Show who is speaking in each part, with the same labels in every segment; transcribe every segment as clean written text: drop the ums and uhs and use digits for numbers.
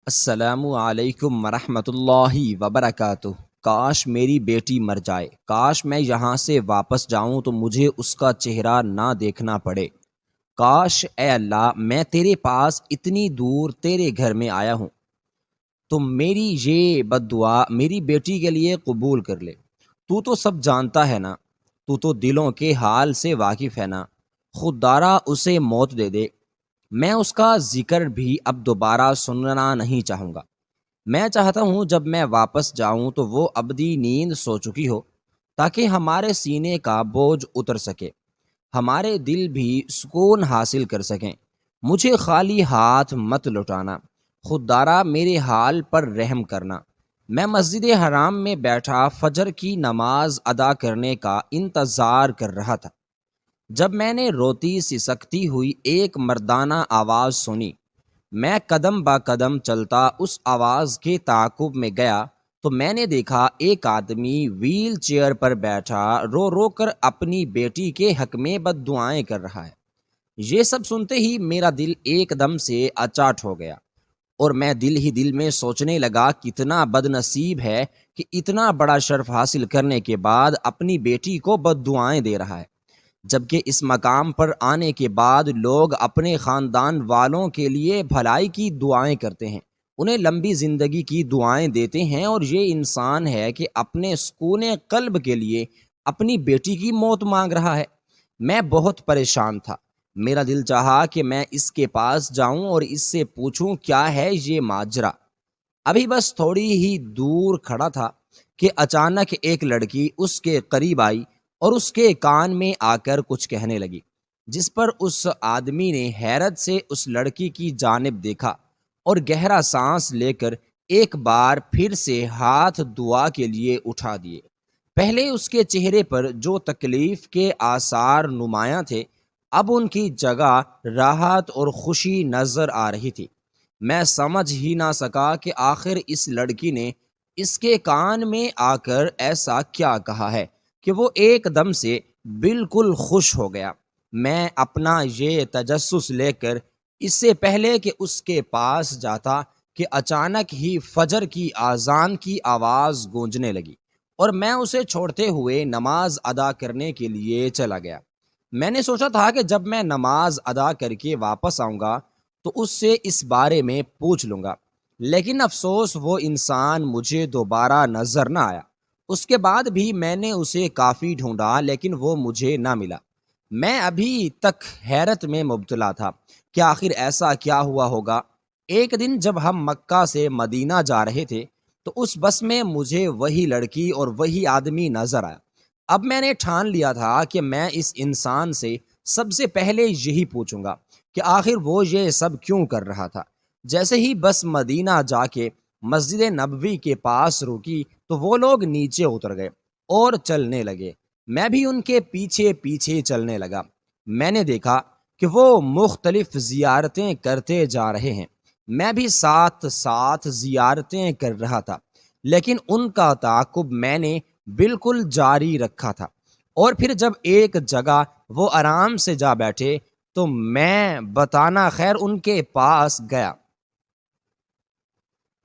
Speaker 1: السلام علیکم ورحمۃ اللہ وبرکاتہ۔ کاش میری بیٹی مر جائے، کاش میں یہاں سے واپس جاؤں تو مجھے اس کا چہرہ نہ دیکھنا پڑے۔ کاش اے اللہ میں تیرے پاس اتنی دور تیرے گھر میں آیا ہوں تو میری یہ بد دعا میری بیٹی کے لیے قبول کر لے۔ تو تو سب جانتا ہے نا، تو تو دلوں کے حال سے واقف ہے نا، خوددارا اسے موت دے دے۔ میں اس کا ذکر بھی اب دوبارہ سننا نہیں چاہوں گا۔ میں چاہتا ہوں جب میں واپس جاؤں تو وہ ابدی نیند سو چکی ہو، تاکہ ہمارے سینے کا بوجھ اتر سکے، ہمارے دل بھی سکون حاصل کر سکیں۔ مجھے خالی ہاتھ مت لوٹانا، خوددارا میرے حال پر رحم کرنا۔ میں مسجد حرام میں بیٹھا فجر کی نماز ادا کرنے کا انتظار کر رہا تھا، جب میں نے روتی سسکتی ہوئی ایک مردانہ آواز سنی۔ میں قدم با قدم چلتا اس آواز کے تعاقب میں گیا تو میں نے دیکھا ایک آدمی ویل چیئر پر بیٹھا رو رو کر اپنی بیٹی کے حق میں بد دعائیں کر رہا ہے۔ یہ سب سنتے ہی میرا دل ایک دم سے اچاٹ ہو گیا، اور میں دل ہی دل میں سوچنے لگا کتنا بد نصیب ہے کہ اتنا بڑا شرف حاصل کرنے کے بعد اپنی بیٹی کو بد دعائیں دے رہا ہے، جبکہ اس مقام پر آنے کے بعد لوگ اپنے خاندان والوں کے لیے بھلائی کی دعائیں کرتے ہیں، انہیں لمبی زندگی کی دعائیں دیتے ہیں، اور یہ انسان ہے کہ اپنے سکون قلب کے لیے اپنی بیٹی کی موت مانگ رہا ہے۔ میں بہت پریشان تھا، میرا دل چاہا کہ میں اس کے پاس جاؤں اور اس سے پوچھوں کیا ہے یہ ماجرا۔ ابھی بس تھوڑی ہی دور کھڑا تھا کہ اچانک ایک لڑکی اس کے قریب آئی اور اس کے کان میں آ کر کچھ کہنے لگی، جس پر اس آدمی نے حیرت سے اس لڑکی کی جانب دیکھا اور گہرا سانس لے کر ایک بار پھر سے ہاتھ دعا کے لیے اٹھا دیے۔ پہلے اس کے چہرے پر جو تکلیف کے آثار نمایاں تھے، اب ان کی جگہ راحت اور خوشی نظر آ رہی تھی۔ میں سمجھ ہی نہ سکا کہ آخر اس لڑکی نے اس کے کان میں آ کر ایسا کیا کہا ہے کہ وہ ایک دم سے بالکل خوش ہو گیا۔ میں اپنا یہ تجسس لے کر اس سے پہلے کہ اس کے پاس جاتا کہ اچانک ہی فجر کی اذان کی آواز گونجنے لگی، اور میں اسے چھوڑتے ہوئے نماز ادا کرنے کے لیے چلا گیا۔ میں نے سوچا تھا کہ جب میں نماز ادا کر کے واپس آؤں گا تو اس سے اس بارے میں پوچھ لوں گا، لیکن افسوس وہ انسان مجھے دوبارہ نظر نہ آیا۔ اس کے بعد بھی میں نے اسے کافی ڈھونڈا لیکن وہ مجھے نہ ملا۔ میں ابھی تک حیرت میں مبتلا تھا کہ آخر ایسا کیا ہوا ہوگا۔ ایک دن جب ہم مکہ سے مدینہ جا رہے تھے تو اس بس میں مجھے وہی لڑکی اور وہی آدمی نظر آیا۔ اب میں نے ٹھان لیا تھا کہ میں اس انسان سے سب سے پہلے یہی پوچھوں گا کہ آخر وہ یہ سب کیوں کر رہا تھا۔ جیسے ہی بس مدینہ جا کے مسجد نبوی کے پاس رکی تو وہ لوگ نیچے اتر گئے اور چلنے لگے۔ میں بھی ان کے پیچھے پیچھے چلنے لگا۔ میں نے دیکھا کہ وہ مختلف زیارتیں کرتے جا رہے ہیں، میں بھی ساتھ ساتھ زیارتیں کر رہا تھا، لیکن ان کا تعاقب میں نے بالکل جاری رکھا تھا۔ اور پھر جب ایک جگہ وہ آرام سے جا بیٹھے تو میں بتانا خیر ان کے پاس گیا۔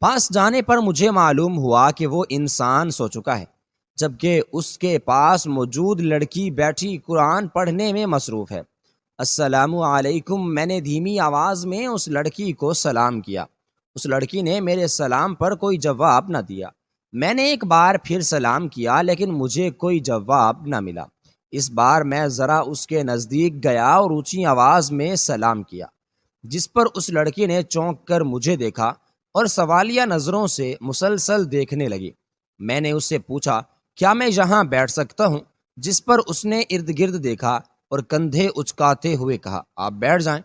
Speaker 1: پاس جانے پر مجھے معلوم ہوا کہ وہ انسان سو چکا ہے، جبکہ اس کے پاس موجود لڑکی بیٹھی قرآن پڑھنے میں مصروف ہے۔ السلام علیکم، میں نے دھیمی آواز میں اس لڑکی کو سلام کیا۔ اس لڑکی نے میرے سلام پر کوئی جواب نہ دیا۔ میں نے ایک بار پھر سلام کیا لیکن مجھے کوئی جواب نہ ملا۔ اس بار میں ذرا اس کے نزدیک گیا اور اونچی آواز میں سلام کیا، جس پر اس لڑکی نے چونک کر مجھے دیکھا اور سوالیہ نظروں سے مسلسل دیکھنے لگی۔ میں نے اس سے پوچھا کیا میں یہاں بیٹھ سکتا ہوں، جس پر اس نے ارد گرد دیکھا اور کندھے اچکاتے ہوئے کہا آپ بیٹھ جائیں۔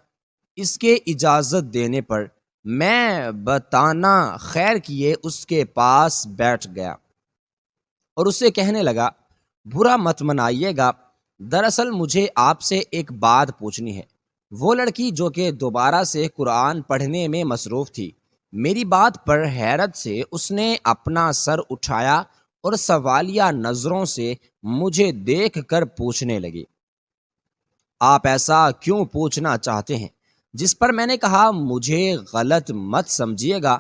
Speaker 1: اس کے اجازت دینے پر میں بتانا خیر کیے اس کے پاس بیٹھ گیا اور اس سے کہنے لگا برا مت منائیے گا، دراصل مجھے آپ سے ایک بات پوچھنی ہے۔ وہ لڑکی جو کہ دوبارہ سے قرآن پڑھنے میں مصروف تھی، میری بات پر حیرت سے اس نے اپنا سر اٹھایا اور سوالیہ نظروں سے مجھے دیکھ کر پوچھنے لگی آپ ایسا کیوں پوچھنا چاہتے ہیں؟ جس پر میں نے کہا مجھے غلط مت سمجھیے گا،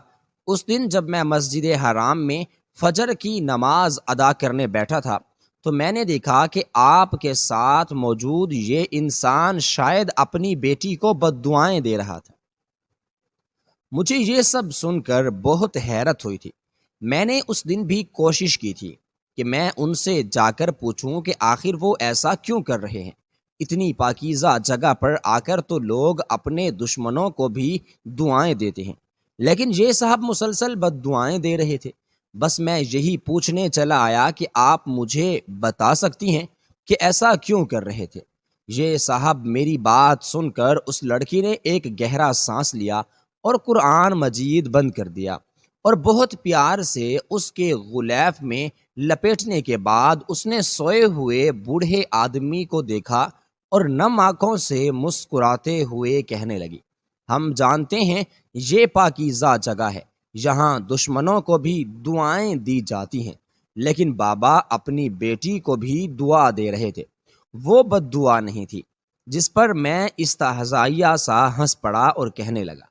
Speaker 1: اس دن جب میں مسجد حرام میں فجر کی نماز ادا کرنے بیٹھا تھا تو میں نے دیکھا کہ آپ کے ساتھ موجود یہ انسان شاید اپنی بیٹی کو بد دعائیں دے رہا تھا۔ مجھے یہ سب سن کر بہت حیرت ہوئی تھی۔ میں نے اس دن بھی کوشش کی تھی کہ میں ان سے جا کر پوچھوں کہ آخر وہ ایسا کیوں کر رہے ہیں۔ اتنی پاکیزہ جگہ پر آ کر تو لوگ اپنے دشمنوں کو بھی دعائیں دیتے ہیں، لیکن یہ صاحب مسلسل بد دعائیں دے رہے تھے۔ بس میں یہی پوچھنے چلا آیا کہ آپ مجھے بتا سکتی ہیں کہ ایسا کیوں کر رہے تھے۔ یہ صاحب میری بات سن کر اس لڑکی نے ایک گہرا سانس لیا اور قرآن مجید بند کر دیا، اور بہت پیار سے اس کے غلاف میں لپیٹنے کے بعد اس نے سوئے ہوئے بوڑھے آدمی کو دیکھا اور نم آنکھوں سے مسکراتے ہوئے کہنے لگی، ہم جانتے ہیں یہ پاکیزہ جگہ ہے، یہاں دشمنوں کو بھی دعائیں دی جاتی ہیں، لیکن بابا اپنی بیٹی کو بھی دعا دے رہے تھے، وہ بد دعا نہیں تھی۔ جس پر میں استہزائیہ سا ہنس پڑا اور کہنے لگا،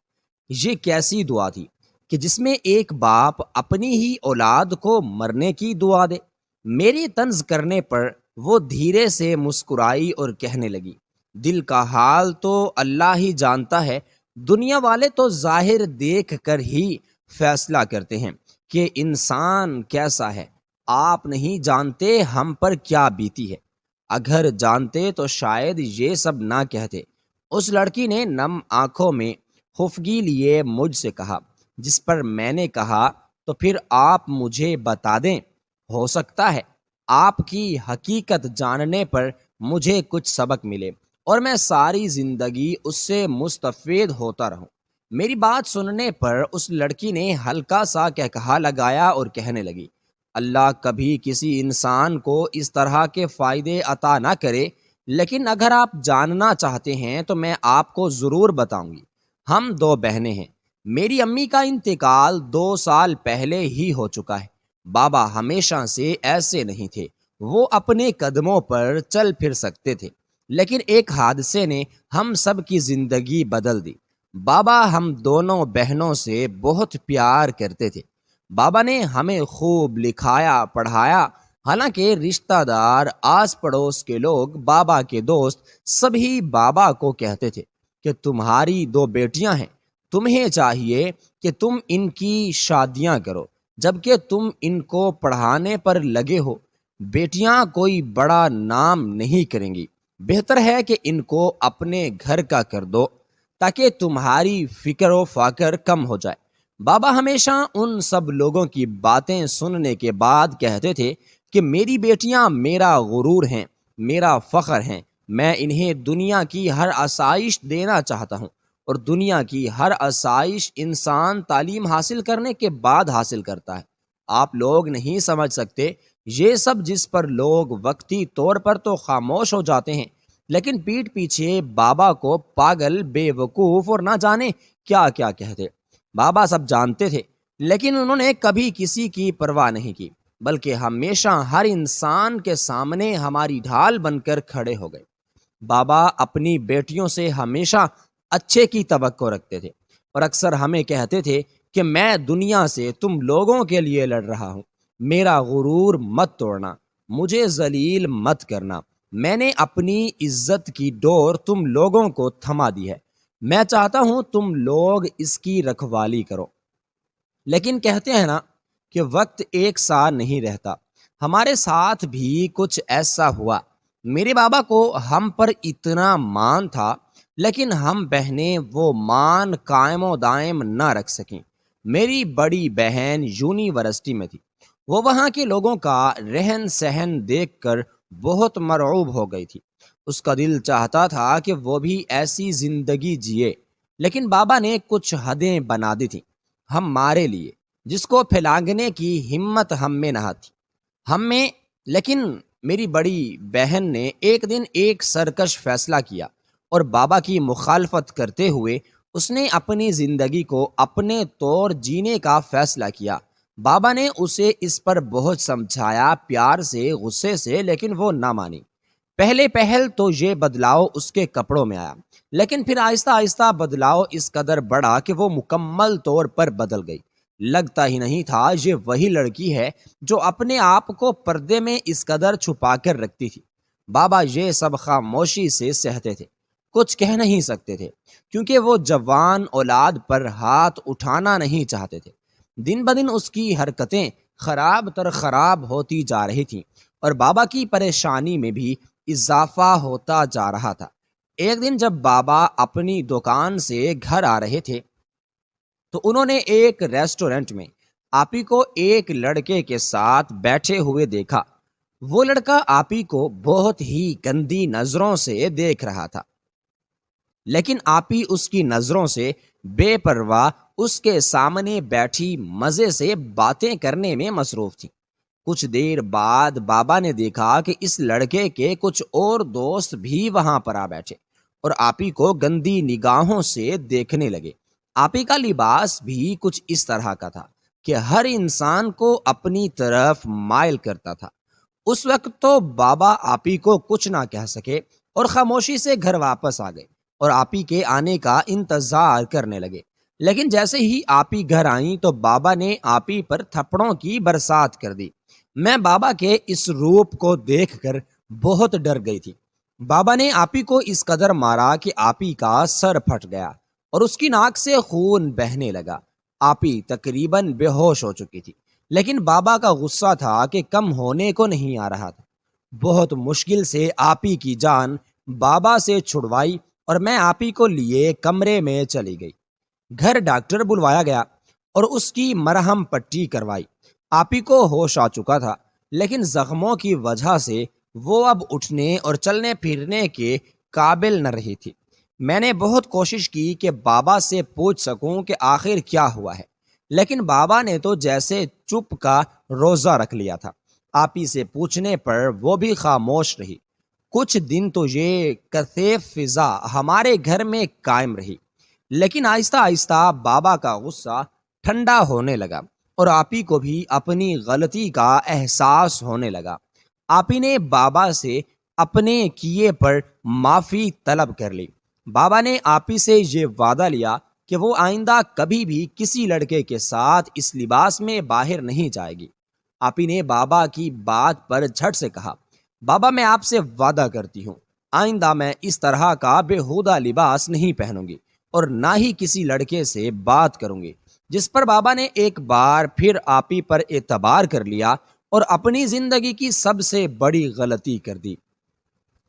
Speaker 1: یہ کیسی دعا تھی کہ جس میں ایک باپ اپنی ہی اولاد کو مرنے کی دعا دے؟ میری طنز کرنے پر وہ دھیرے سے مسکرائی اور کہنے لگی، دل کا حال تو اللہ ہی جانتا ہے، دنیا والے تو ظاہر دیکھ کر ہی فیصلہ کرتے ہیں کہ انسان کیسا ہے، آپ نہیں جانتے ہم پر کیا بیتی ہے، اگر جانتے تو شاید یہ سب نہ کہتے۔ اس لڑکی نے نم آنکھوں میں خفگی لیے مجھ سے کہا، جس پر میں نے کہا تو پھر آپ مجھے بتا دیں، ہو سکتا ہے آپ کی حقیقت جاننے پر مجھے کچھ سبق ملے اور میں ساری زندگی اس سے مستفید ہوتا رہوں۔ میری بات سننے پر اس لڑکی نے ہلکا سا کہا لگایا اور کہنے لگی، اللہ کبھی کسی انسان کو اس طرح کے فائدے عطا نہ کرے، لیکن اگر آپ جاننا چاہتے ہیں تو میں آپ کو ضرور بتاؤں گی۔ ہم دو بہنیں ہیں، میری امی کا انتقال 2 سال پہلے ہی ہو چکا ہے۔ بابا ہمیشہ سے ایسے نہیں تھے، وہ اپنے قدموں پر چل پھر سکتے تھے، لیکن ایک حادثے نے ہم سب کی زندگی بدل دی۔ بابا ہم دونوں بہنوں سے بہت پیار کرتے تھے۔ بابا نے ہمیں خوب لکھایا پڑھایا، حالانکہ رشتہ دار، آس پڑوس کے لوگ، بابا کے دوست سبھی بابا کو کہتے تھے کہ تمہاری 2 بیٹیاں ہیں، تمہیں چاہیے کہ تم ان کی شادیاں کرو، جبکہ تم ان کو پڑھانے پر لگے ہو۔ بیٹیاں کوئی بڑا نام نہیں کریں گی، بہتر ہے کہ ان کو اپنے گھر کا کر دو تاکہ تمہاری فکر و فاقر کم ہو جائے۔ بابا ہمیشہ ان سب لوگوں کی باتیں سننے کے بعد کہتے تھے کہ میری بیٹیاں میرا غرور ہیں، میرا فخر ہیں، میں انہیں دنیا کی ہر آسائش دینا چاہتا ہوں، اور دنیا کی ہر آسائش انسان تعلیم حاصل کرنے کے بعد حاصل کرتا ہے۔ آپ لوگ نہیں سمجھ سکتے یہ سب، جس پر لوگ وقتی طور پر تو خاموش ہو جاتے ہیں، لیکن پیٹھ پیچھے بابا کو پاگل، بے وقوف اور نہ جانے کیا کیا کہتے۔ بابا سب جانتے تھے، لیکن انہوں نے کبھی کسی کی پرواہ نہیں کی، بلکہ ہمیشہ ہر انسان کے سامنے ہماری ڈھال بن کر کھڑے ہو گئے۔ بابا اپنی بیٹیوں سے ہمیشہ اچھے کی توقع رکھتے تھے، اور اکثر ہمیں کہتے تھے کہ میں دنیا سے تم لوگوں کے لیے لڑ رہا ہوں، میرا غرور مت توڑنا، مجھے ذلیل مت کرنا، میں نے اپنی عزت کی ڈور تم لوگوں کو تھما دی ہے، میں چاہتا ہوں تم لوگ اس کی رکھوالی کرو۔ لیکن کہتے ہیں نا کہ وقت ایک سا نہیں رہتا، ہمارے ساتھ بھی کچھ ایسا ہوا۔ میرے بابا کو ہم پر اتنا مان تھا، لیکن ہم بہنیں وہ مان قائم و دائم نہ رکھ سکیں۔ میری بڑی بہن یونیورسٹی میں تھی، وہ وہاں کے لوگوں کا رہن سہن دیکھ کر بہت مرعوب ہو گئی تھی۔ اس کا دل چاہتا تھا کہ وہ بھی ایسی زندگی جیے، لیکن بابا نے کچھ حدیں بنا دی تھیں ہمارے لیے، جس کو پھلانگنے کی ہمت ہم میں نہ تھی، ہم میں۔ لیکن میری بڑی بہن نے ایک دن ایک سرکش فیصلہ کیا، اور بابا کی مخالفت کرتے ہوئے اس نے اپنی زندگی کو اپنے طور جینے کا فیصلہ کیا۔ بابا نے اسے اس پر بہت سمجھایا، پیار سے، غصے سے، لیکن وہ نہ مانی۔ پہل تو یہ بدلاؤ اس کے کپڑوں میں آیا، لیکن پھر آہستہ آہستہ بدلاؤ اس قدر بڑھا کہ وہ مکمل طور پر بدل گئی۔ لگتا ہی نہیں تھا یہ وہی لڑکی ہے جو اپنے آپ کو پردے میں اس قدر چھپا کر رکھتی تھی۔ بابا یہ سب خاموشی سے سہتے تھے، کچھ کہہ نہیں سکتے تھے، کیونکہ وہ جوان اولاد پر ہاتھ اٹھانا نہیں چاہتے تھے۔ دن بدن اس کی حرکتیں خراب تر خراب ہوتی جا رہی تھیں اور بابا کی پریشانی میں بھی اضافہ ہوتا جا رہا تھا۔ ایک دن جب بابا اپنی دکان سے گھر آ رہے تھے تو انہوں نے ایک ریسٹورنٹ میں آپی کو ایک لڑکے کے ساتھ بیٹھے ہوئے دیکھا۔ وہ لڑکا آپی کو بہت ہی گندی نظروں سے دیکھ رہا تھا، لیکن آپی اس کی نظروں سے بے پرواہ اس کے سامنے بیٹھی مزے سے باتیں کرنے میں مصروف تھی۔ کچھ دیر بعد بابا نے دیکھا کہ اس لڑکے کے کچھ اور دوست بھی وہاں پر آ بیٹھے اور آپی کو گندی نگاہوں سے دیکھنے لگے۔ آپی کا لباس بھی کچھ اس طرح کا تھا کہ ہر انسان کو اپنی طرف مائل کرتا تھا۔ اس وقت تو بابا آپی کو کچھ نہ کہہ سکے اور خاموشی سے گھر واپس آ گئے اور آپی کے آنے کا انتظار کرنے لگے۔ لیکن جیسے ہی آپی گھر آئیں تو بابا نے آپی پر تھپڑوں کی برسات کر دی۔ میں بابا کے اس روپ کو دیکھ کر بہت ڈر گئی تھی۔ بابا نے آپی کو اس قدر مارا کہ آپی کا سر پھٹ گیا اور اس کی ناک سے خون بہنے لگا۔ آپی تقریباً بے ہوش ہو چکی تھی، لیکن بابا کا غصہ تھا کہ کم ہونے کو نہیں آ رہا تھا۔ بہت مشکل سے آپی کی جان بابا سے چھڑوائی اور میں آپی کو لیے کمرے میں چلی گئی۔ گھر ڈاکٹر بلوایا گیا اور اس کی مرہم پٹی کروائی۔ آپی کو ہوش آ چکا تھا، لیکن زخموں کی وجہ سے وہ اب اٹھنے اور چلنے پھرنے کے قابل نہ رہی تھی۔ میں نے بہت کوشش کی کہ بابا سے پوچھ سکوں کہ آخر کیا ہوا ہے، لیکن بابا نے تو جیسے چپ کا روزہ رکھ لیا تھا۔ آپی سے پوچھنے پر وہ بھی خاموش رہی۔ کچھ دن تو یہ کثیف فضا ہمارے گھر میں قائم رہی، لیکن آہستہ آہستہ بابا کا غصہ ٹھنڈا ہونے لگا اور آپی کو بھی اپنی غلطی کا احساس ہونے لگا۔ آپی نے بابا سے اپنے کیے پر معافی طلب کر لی۔ بابا نے آپی سے یہ وعدہ لیا کہ وہ آئندہ کبھی بھی کسی لڑکے کے ساتھ اس لباس میں باہر نہیں جائے گی۔ آپی نے بابا کی بات پر جھٹ سے کہا، بابا میں آپ سے وعدہ کرتی ہوں آئندہ میں اس طرح کا بےہودہ لباس نہیں پہنوں گی اور نہ ہی کسی لڑکے سے بات کروں گی۔ جس پر بابا نے ایک بار پھر آپی پر اعتبار کر لیا اور اپنی زندگی کی سب سے بڑی غلطی کر دی۔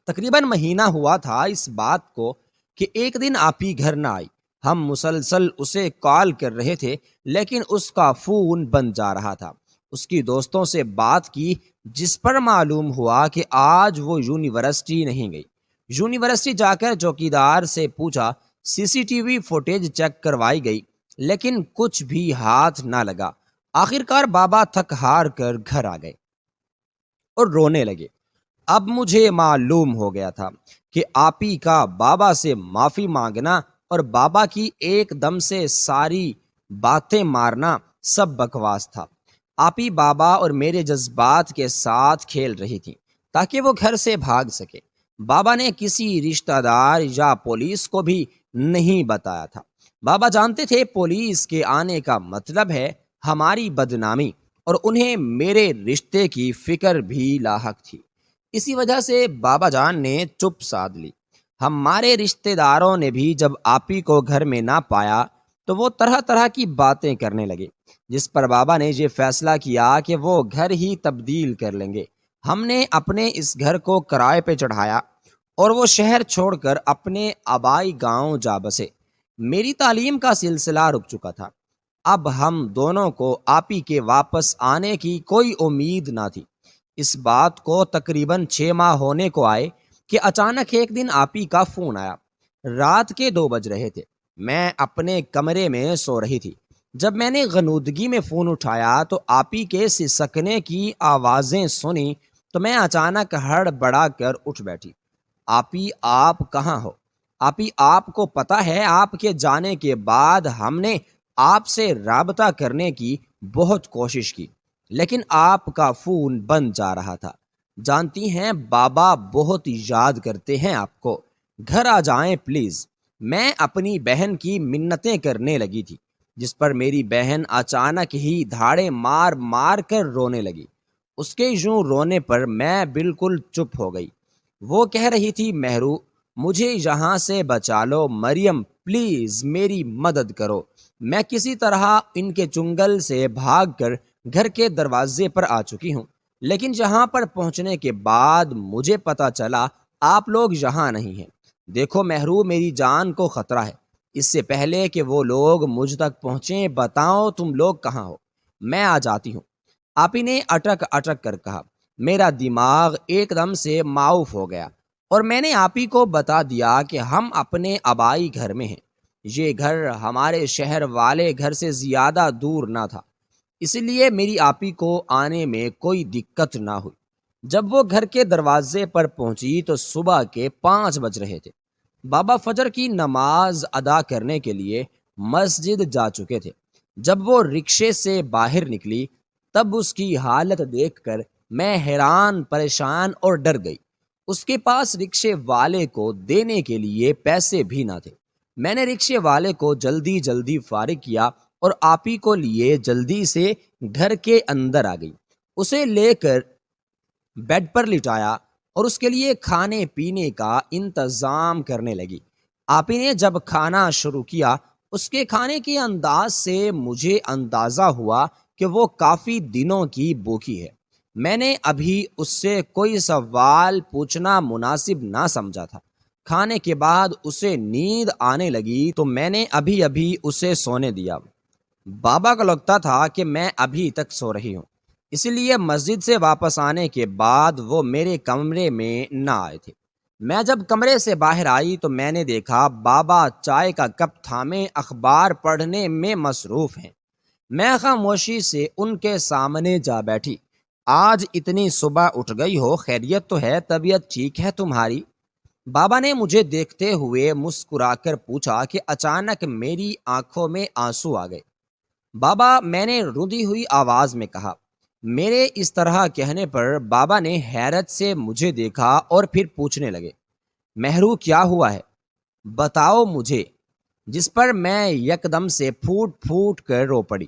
Speaker 1: تقریباً مہینہ ہوا تھا اس بات کو کہ ایک دن آپی گھر نہ آئی۔ ہم مسلسل اسے کال کر رہے تھے، لیکن اس کا فون بند جا رہا تھا۔ اس کی دوستوں سے بات کی، جس پر معلوم ہوا کہ آج وہ یونیورسٹی نہیں گئی۔ یونیورسٹی جا کر چوکیدار سے پوچھا، C C T V footage check کروائی گئی، لیکن کچھ بھی ہاتھ نہ لگا۔ آخرکار بابا تھک ہار کر گھر آ گئے اور رونے لگے۔ اب مجھے معلوم ہو گیا تھا کہ آپی کا بابا سے معافی مانگنا اور بابا کی ایک دم سے ساری باتیں مارنا سب بکواس تھا۔ آپی بابا اور میرے جذبات کے ساتھ کھیل رہی تھی تاکہ وہ گھر سے بھاگ سکے۔ بابا نے کسی رشتہ دار یا پولیس کو بھی نہیں بتایا تھا۔ بابا جانتے تھے پولیس کے آنے کا مطلب ہے ہماری بدنامی، اور انہیں میرے رشتے کی فکر بھی لاحق تھی۔ اسی وجہ سے بابا جان نے چپ سادھ لی۔ ہمارے رشتہ داروں نے بھی جب آپی کو گھر میں نہ پایا تو وہ طرح طرح کی باتیں کرنے لگے، جس پر بابا نے یہ فیصلہ کیا کہ وہ گھر ہی تبدیل کر لیں گے۔ ہم نے اپنے اس گھر کو کرائے پہ چڑھایا اور وہ شہر چھوڑ کر اپنے آبائی گاؤں جا بسے۔ میری تعلیم کا سلسلہ رک چکا تھا۔ اب ہم دونوں کو آپی کے واپس آنے کی کوئی امید نہ تھی۔ اس بات کو تقریباً 6 ماہ ہونے کو آئے کہ اچانک ایک دن آپی کا فون آیا۔ رات کے 2 بج رہے تھے۔ میں اپنے کمرے میں سو رہی تھی۔ جب میں نے غنودگی میں فون اٹھایا تو آپی کے سسکنے کی آوازیں سنی تو میں اچانک ہڑبڑا کر اٹھ بیٹھی۔ آپی آپ کہاں ہو؟ آپی آپ کو پتہ ہے آپ کے جانے کے بعد ہم نے آپ سے رابطہ کرنے کی بہت کوشش کی، لیکن آپ کا فون بند جا رہا تھا۔ جانتی ہیں بابا بہت یاد کرتے ہیں آپ کو، گھر آ جائیں پلیز۔ میں اپنی بہن کی منتیں کرنے لگی تھی۔ جس پر میری بہن اچانک ہی دھاڑے مار مار کر رونے لگی۔ اس کے یوں رونے پر میں بالکل چپ ہو گئی۔ وہ کہہ رہی تھی، مہرو مجھے یہاں سے بچا لو، مریم پلیز میری مدد کرو۔ میں کسی طرح ان کے چنگل سے بھاگ کر گھر کے دروازے پر آ چکی ہوں، لیکن یہاں پر پہنچنے کے بعد مجھے پتا چلا آپ لوگ یہاں نہیں ہیں۔ دیکھو مہرو، میری جان کو خطرہ ہے۔ اس سے پہلے کہ وہ لوگ مجھ تک پہنچیں بتاؤ تم لوگ کہاں ہو، میں آ جاتی ہوں۔ آپی نے اٹک اٹک کر کہا۔ میرا دماغ ایک دم سے معاف ہو گیا اور میں نے آپی کو بتا دیا کہ ہم اپنے آبائی گھر میں ہیں۔ یہ گھر ہمارے شہر والے گھر سے زیادہ دور نہ تھا، اس لیے میری آپی کو آنے میں کوئی دقت نہ ہوئی۔ جب وہ گھر کے دروازے پر پہنچی تو صبح کے 5 بج رہے تھے۔ بابا فجر کی نماز ادا کرنے کے لیے مسجد جا چکے تھے۔ جب وہ رکشے سے باہر نکلی تب اس کی حالت دیکھ کر میں حیران، پریشان اور ڈر گئی۔ اس کے پاس رکشے والے کو دینے کے لیے پیسے بھی نہ تھے۔ میں نے رکشے والے کو جلدی جلدی فارغ کیا اور آپی کو لیے جلدی سے گھر کے اندر آ گئی۔ اسے لے کر بیڈ پر لٹایا اور اس کے لیے کھانے پینے کا انتظام کرنے لگی۔ آپی نے جب کھانا شروع کیا، اس کے کھانے کے انداز سے مجھے اندازہ ہوا کہ وہ کافی دنوں کی بھوکی ہے۔ میں نے ابھی اس سے کوئی سوال پوچھنا مناسب نہ سمجھا تھا۔ کھانے کے بعد اسے نیند آنے لگی تو میں نے ابھی اسے سونے دیا۔ بابا کو لگتا تھا کہ میں ابھی تک سو رہی ہوں، اس لیے مسجد سے واپس آنے کے بعد وہ میرے کمرے میں نہ آئے تھے۔ میں جب کمرے سے باہر آئی تو میں نے دیکھا بابا چائے کا کپ تھامے اخبار پڑھنے میں مصروف ہیں۔ میں خاموشی سے ان کے سامنے جا بیٹھی۔ آج اتنی صبح اٹھ گئی ہو، خیریت تو ہے؟ طبیعت ٹھیک ہے تمہاری؟ بابا نے مجھے دیکھتے ہوئے مسکرا کر پوچھا کہ اچانک میری آنکھوں میں آنسو آ گئے۔ بابا، میں نے رودی ہوئی آواز میں کہا۔ میرے اس طرح کہنے پر بابا نے حیرت سے مجھے دیکھا اور پھر پوچھنے لگے، مہرو کیا ہوا ہے؟ بتاؤ مجھے، جس پر میں یکدم سے پھوٹ پھوٹ کر رو پڑی۔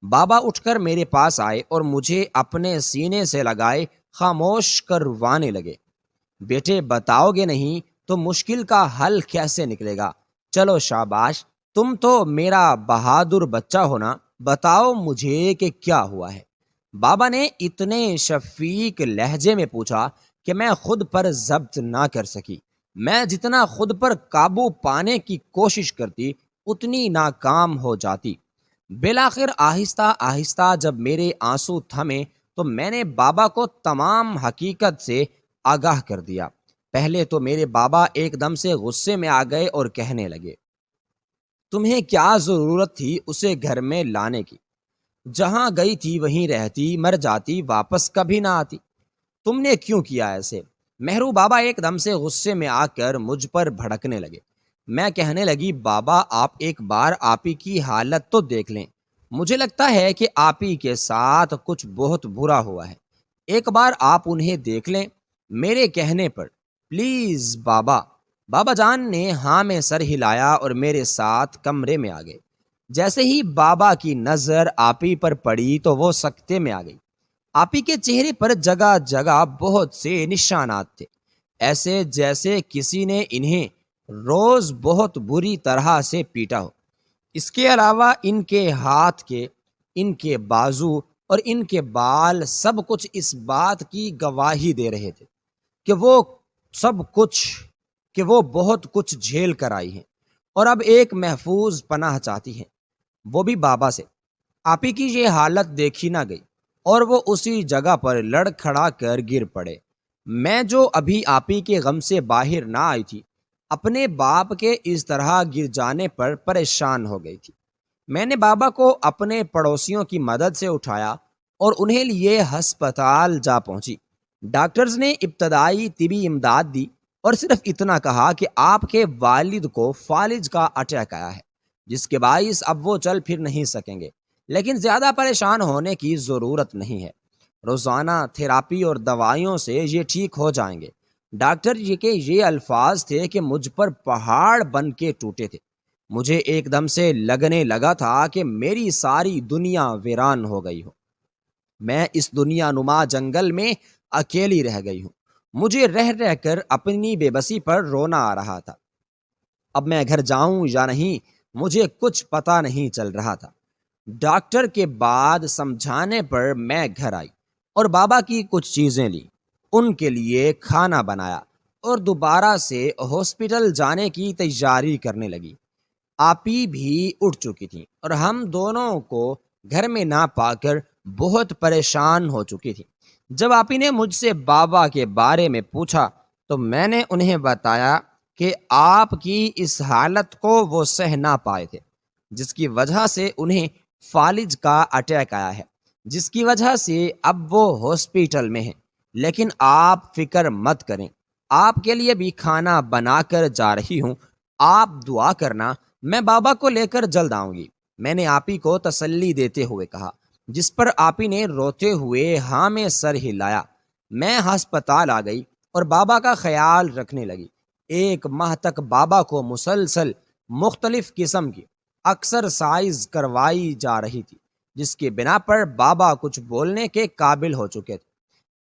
Speaker 1: بابا اٹھ کر میرے پاس آئے اور مجھے اپنے سینے سے لگائے خاموش کروانے لگے۔ بیٹے بتاؤ گے نہیں تو مشکل کا حل کیسے نکلے گا؟ چلو شاباش، تم تو میرا بہادر بچہ ہونا، بتاؤ مجھے کہ کیا ہوا ہے۔ بابا نے اتنے شفیق لہجے میں پوچھا کہ میں خود پر ضبط نہ کر سکی۔ میں جتنا خود پر قابو پانے کی کوشش کرتی اتنی ناکام ہو جاتی۔ بالآخر آہستہ آہستہ جب میرے آنسو تھمے تو میں نے بابا کو تمام حقیقت سے آگاہ کر دیا۔ پہلے تو میرے بابا ایک دم سے غصے میں آ گئے اور کہنے لگے، تمہیں کیا ضرورت تھی اسے گھر میں لانے کی؟ جہاں گئی تھی وہیں رہتی، مر جاتی، واپس کبھی نہ آتی۔ تم نے کیوں کیا ایسے؟ مہرو بابا ایک دم سے غصے میں آ کر مجھ پر بھڑکنے لگے۔ میں کہنے لگی، بابا آپ ایک بار آپی کی حالت تو دیکھ لیں۔ مجھے لگتا ہے کہ آپی کے ساتھ کچھ بہت برا ہوا ہے، ایک بار آپ انہیں دیکھ لیں میرے کہنے پر، پلیز بابا۔ بابا جان نے ہاں میں سر ہلایا اور میرے ساتھ کمرے میں آ گئے۔ جیسے ہی بابا کی نظر آپی پر پڑی تو وہ سکتے میں آ گئی۔ آپی کے چہرے پر جگہ جگہ بہت سے نشانات تھے، ایسے جیسے کسی نے انہیں روز بہت بری طرح سے پیٹا ہو۔ اس کے علاوہ ان کے ہاتھ کے، ان کے بازو اور ان کے بال سب کچھ اس بات کی گواہی دے رہے تھے کہ وہ بہت کچھ جھیل کر آئی ہیں اور اب ایک محفوظ پناہ چاہتی ہیں، وہ بھی بابا سے۔ آپی کی یہ حالت دیکھی نہ گئی اور وہ اسی جگہ پر لڑ کھڑا کر گر پڑے۔ میں جو ابھی آپی کے غم سے باہر نہ آئی تھی، اپنے باپ کے اس طرح گر جانے پر پریشان ہو گئی تھی۔ میں نے بابا کو اپنے پڑوسیوں کی مدد سے اٹھایا اور انہیں لیے ہسپتال جا پہنچی۔ ڈاکٹرز نے ابتدائی طبی امداد دی اور صرف اتنا کہا کہ آپ کے والد کو فالج کا اٹیک آیا ہے، جس کے باعث اب وہ چل پھر نہیں سکیں گے، لیکن زیادہ پریشان ہونے کی ضرورت نہیں ہے۔ روزانہ تھراپی اور دوائیوں سے یہ ٹھیک ہو جائیں گے۔ ڈاکٹر جی کے یہ الفاظ تھے کہ مجھ پر پہاڑ بن کے ٹوٹے تھے۔ مجھے ایک دم سے لگنے لگا تھا کہ میری ساری دنیا ویران ہو گئی ہو، میں اس دنیا نما جنگل میں اکیلی رہ گئی ہوں۔ مجھے رہ رہ کر اپنی بے بسی پر رونا آ رہا تھا۔ اب میں گھر جاؤں یا نہیں مجھے کچھ پتا نہیں چل رہا تھا۔ ڈاکٹر کے بعد سمجھانے پر میں گھر آئی اور بابا کی کچھ چیزیں لی، ان کے لیے کھانا بنایا اور دوبارہ سے ہاسپٹل جانے کی تیاری کرنے لگی۔ آپی بھی اٹھ چکی تھی اور ہم دونوں کو گھر میں نہ پا کر بہت پریشان ہو چکی تھی۔ جب آپی نے مجھ سے بابا کے بارے میں پوچھا تو میں نے انہیں بتایا کہ آپ کی اس حالت کو وہ سہ نہ پائے تھے، جس کی وجہ سے انہیں فالج کا اٹیک آیا ہے، جس کی وجہ سے اب وہ ہاسپٹل میں ہیں۔ لیکن آپ فکر مت کریں، آپ کے لیے بھی کھانا بنا کر جا رہی ہوں، آپ دعا کرنا، میں بابا کو لے کر جلد آؤں گی، میں نے آپی کو تسلی دیتے ہوئے کہا، جس پر آپی نے روتے ہوئے ہاں میں سر ہلایا۔ میں ہسپتال آ گئی اور بابا کا خیال رکھنے لگی۔ ایک ماہ تک بابا کو مسلسل مختلف قسم کی ایکسرسائز کروائی جا رہی تھی، جس کی بنا پر بابا کچھ بولنے کے قابل ہو چکے تھے۔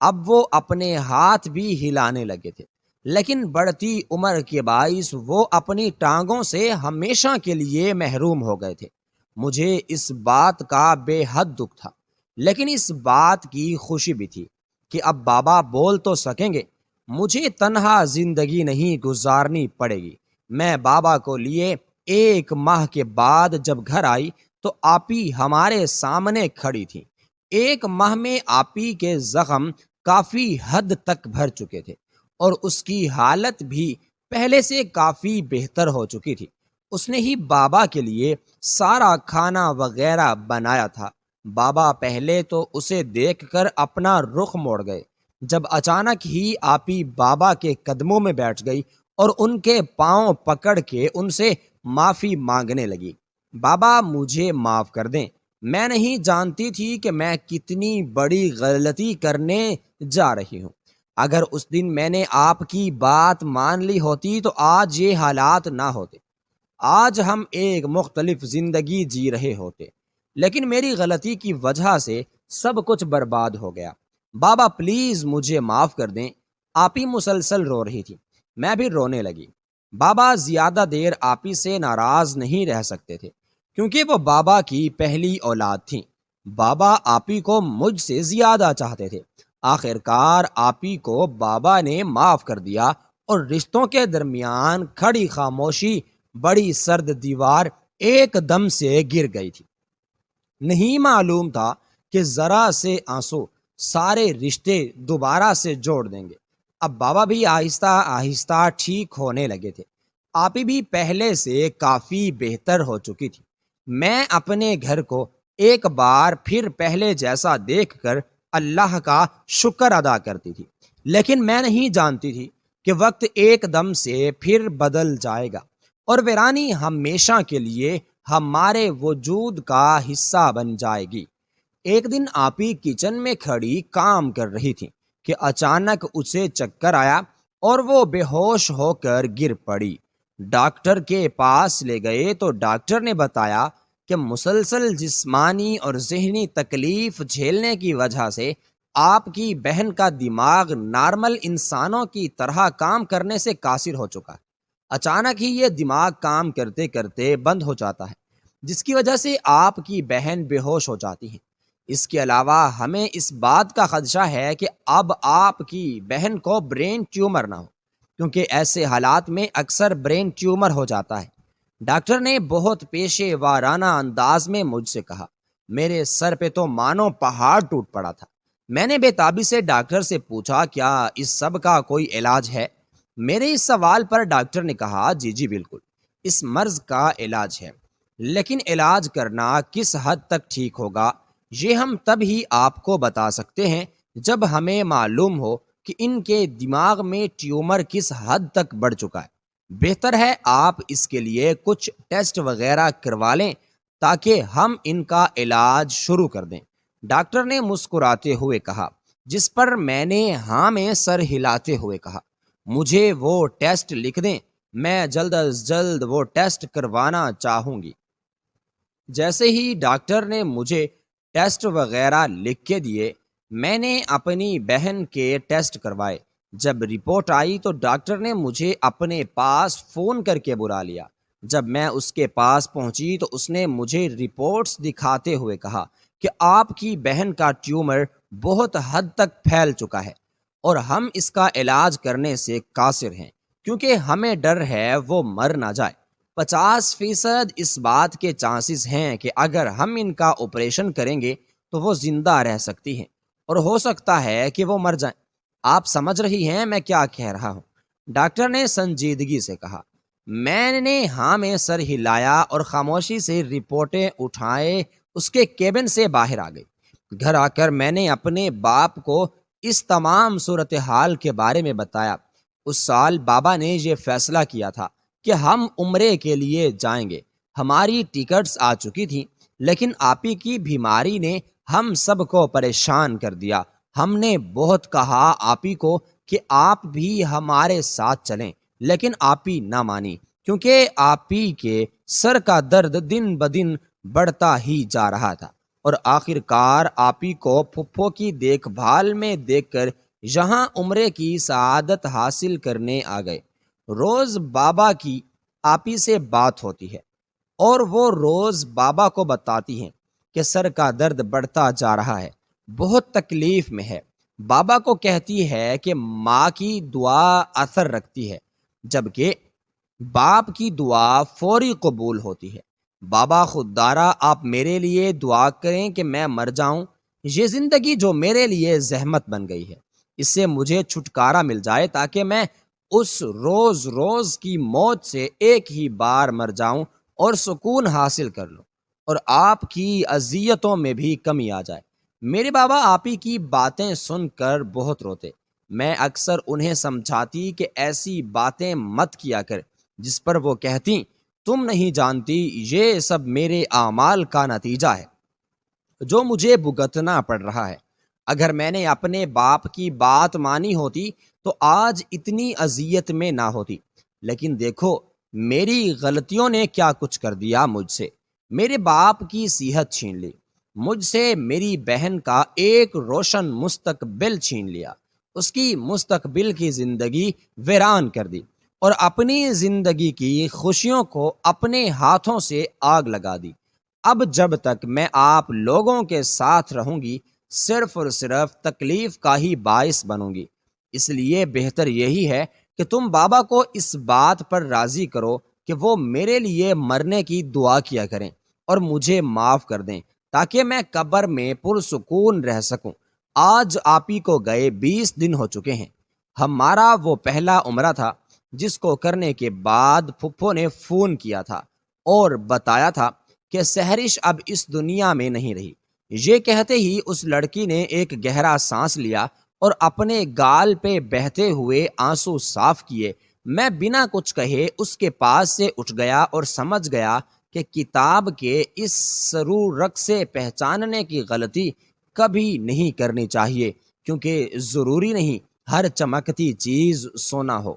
Speaker 1: اب وہ اپنے ہاتھ بھی ہلانے لگے تھے، لیکن بڑھتی عمر کے باعث وہ اپنی ٹانگوں سے ہمیشہ کے لیے محروم ہو گئے تھے۔ مجھے اس بات کا بے حد دکھ تھا، لیکن اس بات کی خوشی بھی تھی کہ اب بابا بول تو سکیں گے، مجھے تنہا زندگی نہیں گزارنی پڑے گی۔ میں بابا کو لیے 1 ماہ کے بعد جب گھر آئی تو آپی ہمارے سامنے کھڑی تھی۔ 1 ماہ میں آپی کے زخم کافی حد تک بھر چکے تھے اور اس کی حالت بھی پہلے سے کافی بہتر ہو چکی تھی۔ اس نے ہی بابا کے لیے سارا کھانا وغیرہ بنایا تھا۔ بابا پہلے تو اسے دیکھ کر اپنا رخ موڑ گئے، جب اچانک ہی آپی بابا کے قدموں میں بیٹھ گئی اور ان کے پاؤں پکڑ کے ان سے معافی مانگنے لگی۔ بابا مجھے معاف کر دیں، میں نہیں جانتی تھی کہ میں کتنی بڑی غلطی کرنے جا رہی ہوں۔ اگر اس دن میں نے آپ کی بات مان لی ہوتی تو آج یہ حالات نہ ہوتے، آج ہم ایک مختلف زندگی جی رہے ہوتے، لیکن میری غلطی کی وجہ سے سب کچھ برباد ہو گیا۔ بابا پلیز مجھے معاف کر دیں۔ آپی مسلسل رو رہی تھی، میں بھی رونے لگی۔ بابا زیادہ دیر آپی سے ناراض نہیں رہ سکتے تھے، کیونکہ وہ بابا کی پہلی اولاد تھیں۔ بابا آپی کو مجھ سے زیادہ چاہتے تھے۔ آخر کار آپی کو بابا نے معاف کر دیا اور رشتوں کے درمیان کھڑی خاموشی بڑی سرد دیوار ایک دم سے گر گئی تھی۔ نہیں معلوم تھا کہ ذرا سے آنسو سارے رشتے دوبارہ سے جوڑ دیں گے۔ اب بابا بھی آہستہ آہستہ ٹھیک ہونے لگے تھے، آپی بھی پہلے سے کافی بہتر ہو چکی تھی۔ میں اپنے گھر کو ایک بار پھر پہلے جیسا دیکھ کر اللہ کا شکر ادا کرتی تھی، لیکن میں نہیں جانتی تھی کہ وقت ایک دم سے پھر بدل جائے گا اور ویرانی ہمیشہ کے لیے ہمارے وجود کا حصہ بن جائے گی۔ ایک دن آپی کچن میں کھڑی کام کر رہی تھی کہ اچانک اسے چکر آیا اور وہ بے ہوش ہو کر گر پڑی۔ ڈاکٹر کے پاس لے گئے تو ڈاکٹر نے بتایا کہ مسلسل جسمانی اور ذہنی تکلیف جھیلنے کی وجہ سے آپ کی بہن کا دماغ نارمل انسانوں کی طرح کام کرنے سے قاصر ہو چکا ہے۔ اچانک ہی یہ دماغ کام کرتے کرتے بند ہو جاتا ہے، جس کی وجہ سے آپ کی بہن بے ہوش ہو جاتی ہے۔ اس کے علاوہ ہمیں اس بات کا خدشہ ہے کہ اب آپ کی بہن کو برین ٹیومر نہ ہو، کیونکہ ایسے حالات میں اکثر برین ٹیومر ہو جاتا ہے۔ ڈاکٹر نے بہت پیشے وارانہ انداز میں مجھ سے کہا۔ میرے سر پہ تو مانو پہاڑ ٹوٹ پڑا تھا۔ میں نے بے تابی سے ڈاکٹر سے پوچھا، کیا اس سب کا کوئی علاج ہے؟ میرے اس سوال پر ڈاکٹر نے کہا، جی بالکل، اس مرض کا علاج ہے، لیکن علاج کرنا کس حد تک ٹھیک ہوگا یہ ہم تب ہی آپ کو بتا سکتے ہیں جب ہمیں معلوم ہو کہ ان کے دماغ میں ٹیومر کس حد تک بڑھ چکا ہے۔ بہتر ہے آپ اس کے لیے کچھ ٹیسٹ وغیرہ کروا لیں تاکہ ہم ان کا علاج شروع کر دیں، ڈاکٹر نے مسکراتے ہوئے کہا، جس پر میں نے ہاں میں سر ہلاتے ہوئے کہا، مجھے وہ ٹیسٹ لکھ دیں میں جلد از جلد وہ ٹیسٹ کروانا چاہوں گی۔ جیسے ہی ڈاکٹر نے مجھے ٹیسٹ وغیرہ لکھ کے دیے، میں نے اپنی بہن کے ٹیسٹ کروائے۔ جب رپورٹ آئی تو ڈاکٹر نے مجھے اپنے پاس فون کر کے بلا لیا۔ جب میں اس کے پاس پہنچی تو اس نے مجھے رپورٹس دکھاتے ہوئے کہا کہ آپ کی بہن کا ٹیومر بہت حد تک پھیل چکا ہے اور ہم اس کا علاج کرنے سے قاصر ہیں، کیونکہ ہمیں ڈر ہے وہ مر نہ جائے۔ 50% اس بات کے چانسز ہیں کہ اگر ہم ان کا آپریشن کریں گے تو وہ زندہ رہ سکتی ہیں، اور ہو سکتا ہے کہ وہ مر جائیں۔ آپ سمجھ رہی ہیں میں کیا کہہ رہا ہوں؟ ڈاکٹر نے سنجیدگی سے کہا۔ میں نے ہاں میں سر ہلایا اور خاموشی سے رپورٹیں اٹھائے اس کے کیبن سے باہر آ گئی۔ گھر آ کر میں نے اپنے باپ کو اس تمام صورتحال کے بارے میں بتایا۔ اس سال بابا نے یہ فیصلہ کیا تھا کہ ہم عمرے کے لیے جائیں گے۔ ہماری ٹکٹس آ چکی تھیں، لیکن آپی کی بیماری نے ہم سب کو پریشان کر دیا۔ ہم نے بہت کہا آپی کو کہ آپ بھی ہمارے ساتھ چلیں، لیکن آپی نہ مانی، کیونکہ آپی کے سر کا درد دن بدن بڑھتا ہی جا رہا تھا، اور آخر کار آپی کو پھپھو کی دیکھ بھال میں دیکھ کر یہاں عمرے کی سعادت حاصل کرنے آ گئے۔ روز بابا کی آپی سے بات ہوتی ہے اور وہ روز بابا کو بتاتی ہیں کہ سر کا درد بڑھتا جا رہا ہے، بہت تکلیف میں ہے۔ بابا کو کہتی ہے کہ ماں کی دعا اثر رکھتی ہے، جبکہ باپ کی دعا فوری قبول ہوتی ہے۔ بابا خوددارا آپ میرے لیے دعا کریں کہ میں مر جاؤں۔ یہ زندگی جو میرے لیے زحمت بن گئی ہے، اس سے مجھے چھٹکارا مل جائے تاکہ میں اس روز روز کی موت سے ایک ہی بار مر جاؤں اور سکون حاصل کر لوں، اور آپ کی اذیتوں میں بھی کمی آ جائے۔ میرے بابا آپی کی باتیں سن کر بہت روتے۔ میں اکثر انہیں سمجھاتی کہ ایسی باتیں مت کیا کر جس پر وہ کہتی تم نہیں جانتی یہ سب میرے اعمال کا نتیجہ ہے جو مجھے بھگتنا پڑ رہا ہے۔ اگر میں نے اپنے باپ کی بات مانی ہوتی تو آج اتنی اذیت میں نہ ہوتی، لیکن دیکھو میری غلطیوں نے کیا کچھ کر دیا مجھ سے۔ میرے باپ کی صحت چھین لی، مجھ سے میری بہن کا ایک روشن مستقبل چھین لیا، اس کی مستقبل کی زندگی ویران کر دی، اور اپنی زندگی کی خوشیوں کو اپنے ہاتھوں سے آگ لگا دی۔ اب جب تک میں آپ لوگوں کے ساتھ رہوں گی صرف اور صرف تکلیف کا ہی باعث بنوں گی۔ اس لیے بہتر یہی ہے کہ تم بابا کو اس بات پر راضی کرو کہ وہ میرے لیے مرنے کی دعا کیا کریں اور مجھے معاف کر دیں تاکہ میں قبر میں پرسکون رہ سکوں۔ آج آپی کو گئے 20 دن ہو چکے ہیں۔ ہمارا وہ پہلا عمرہ تھا جس کو کرنے کے بعد پھپھو نے فون کیا تھا اور بتایا تھا کہ سحرش اب اس دنیا میں نہیں رہی۔ یہ کہتے ہی اس لڑکی نے ایک گہرا سانس لیا اور اپنے گال پہ بہتے ہوئے آنسو صاف کیے۔ میں بنا کچھ کہے اس کے پاس سے اٹھ گیا اور سمجھ گیا کہ کتاب کے اس سرو رخ سے پہچاننے کی غلطی کبھی نہیں کرنی چاہیے، کیونکہ ضروری نہیں ہر چمکتی چیز سونا ہو۔